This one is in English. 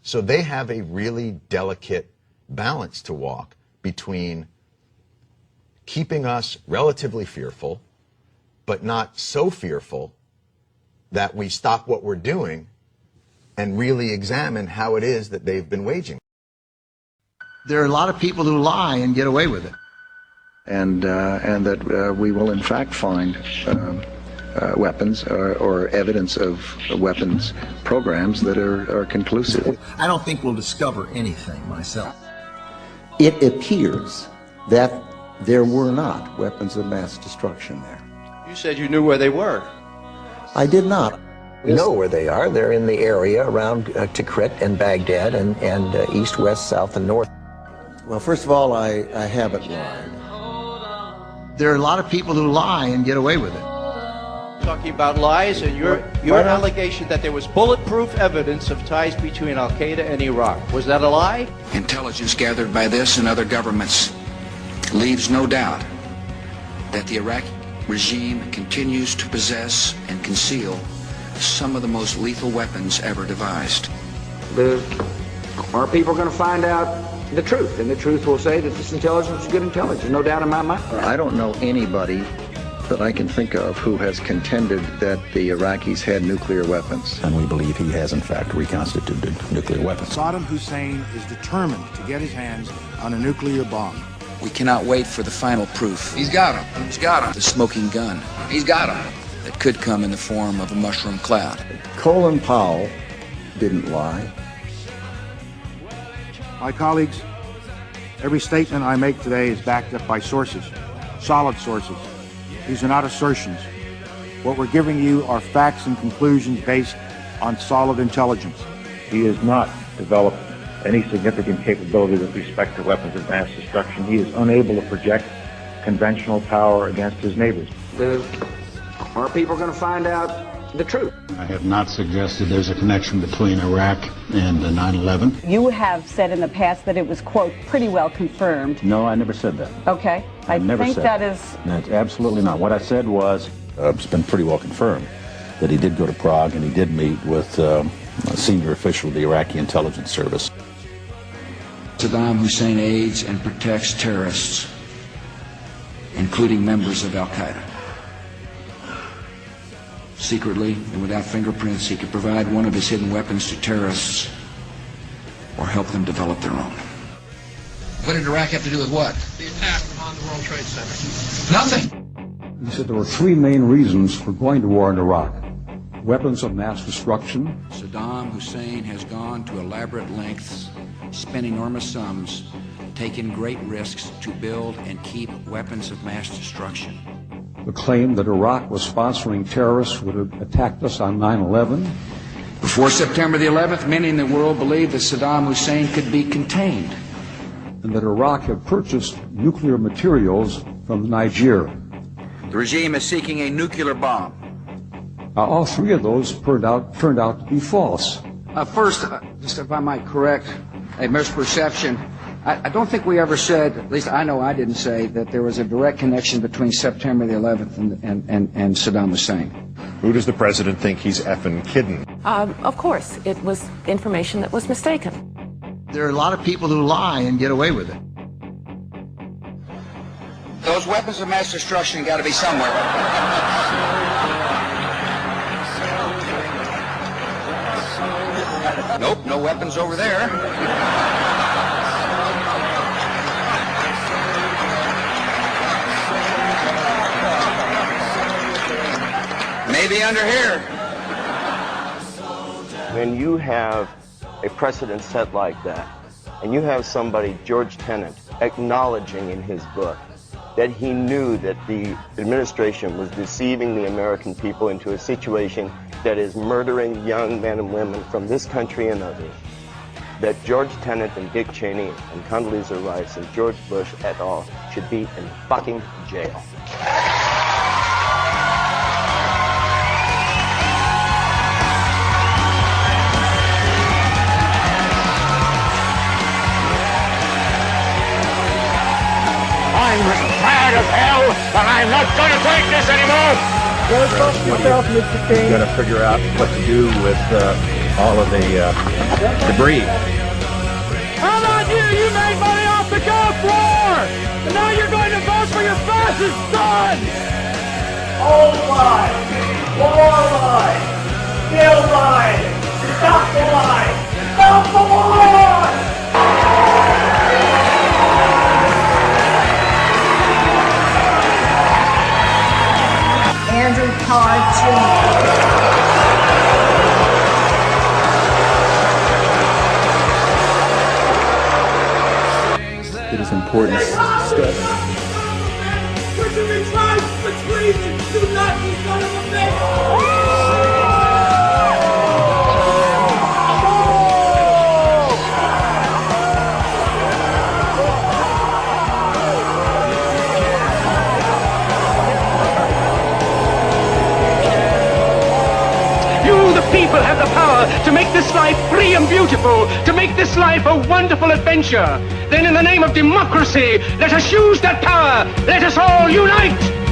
So they have a really delicate balance to walk between keeping us relatively fearful, but not so fearful that we stop what we're doing and really examine how it is that they've been waging. There are a lot of people who lie and get away with it. And that we will in fact find weapons or evidence of weapons programs that are conclusive. I don't think we'll discover anything myself. It appears that there were not weapons of mass destruction there. You said you knew where they were. I did not. We know where they are. They're in the area around Tikrit and Baghdad and east, west, south, and north. Well, first of all, I haven't lied. There are a lot of people who lie and get away with it. Talking about lies and your allegation that there was bulletproof evidence of ties between Al-Qaeda and Iraq. Was that a lie? Intelligence gathered by this and other governments leaves no doubt that the Iraqi regime continues to possess and conceal some of the most lethal weapons ever devised. Our people are going to find out the truth, and the truth will say that this intelligence is good intelligence, no doubt in my mind. I don't know anybody that I can think of who has contended that the Iraqis had nuclear weapons. And we believe he has, in fact, reconstituted nuclear weapons. Saddam Hussein is determined to get his hands on a nuclear bomb. We cannot wait for the final proof. He's got him. He's got him. The smoking gun. He's got him. That could come in the form of a mushroom cloud. Colin Powell didn't lie. My colleagues, every statement I make today is backed up by sources, solid sources. These are not assertions. What we're giving you are facts and conclusions based on solid intelligence. He has not developed any significant capability with respect to weapons of mass destruction. He is unable to project conventional power against his neighbors. Our people are going to find out the truth. I have not suggested there's a connection between Iraq and 9/11. You have said in the past that it was, quote, pretty well confirmed. No, I never said that. Okay. I think that is... That's absolutely not. What I said was, it's been pretty well confirmed that he did go to Prague and he did meet with a senior official of the Iraqi intelligence service. Saddam Hussein aids and protects terrorists, including members of Al-Qaeda. Secretly and without fingerprints, he could provide one of his hidden weapons to terrorists or help them develop their own. What did Iraq have to do with what? The attack on the World Trade Center. Nothing. He said there were three main reasons for going to war in Iraq. Weapons of mass destruction. Saddam Hussein has gone to elaborate lengths, spent enormous sums, taken great risks to build and keep weapons of mass destruction. The claim that Iraq was sponsoring terrorists who would have attacked us on 9/11. Before September the 11th, many in the world believed that Saddam Hussein could be contained. And that Iraq had purchased nuclear materials from Nigeria. The regime is seeking a nuclear bomb. All three of those turned out to be false. First, just if I might correct a misperception, I don't think we ever said, at least I know I didn't say, that there was a direct connection between September the 11th and Saddam Hussein. Who does the president think he's effing kidding? Of course, it was information that was mistaken. There are a lot of people who lie and get away with it. Those weapons of mass destruction got to be somewhere. Nope, no weapons over there. Maybe under here. When you have a precedent set like that, and you have somebody, George Tenet, acknowledging in his book that he knew that the administration was deceiving the American people into a situation that is murdering young men and women from this country and others, that George Tenet and Dick Cheney and Condoleezza Rice and George Bush et al. Should be in fucking jail. I'm mad as hell, and I'm not going to take this anymore. You've got to figure out what to do with all of the debris. How about you? You made money off the Gulf War! And now you're going to vote for your fascist son! Old lie! War lie! Still lie! Stop the lie! Stop the war! Andrew Todd Jr. It is important step. We're to be tried for treason! Do not, you son of a bitch! You, the people, have the power to make this life free and beautiful, to make this life a wonderful adventure. Then in the name of democracy, let us use that power. Let us all unite.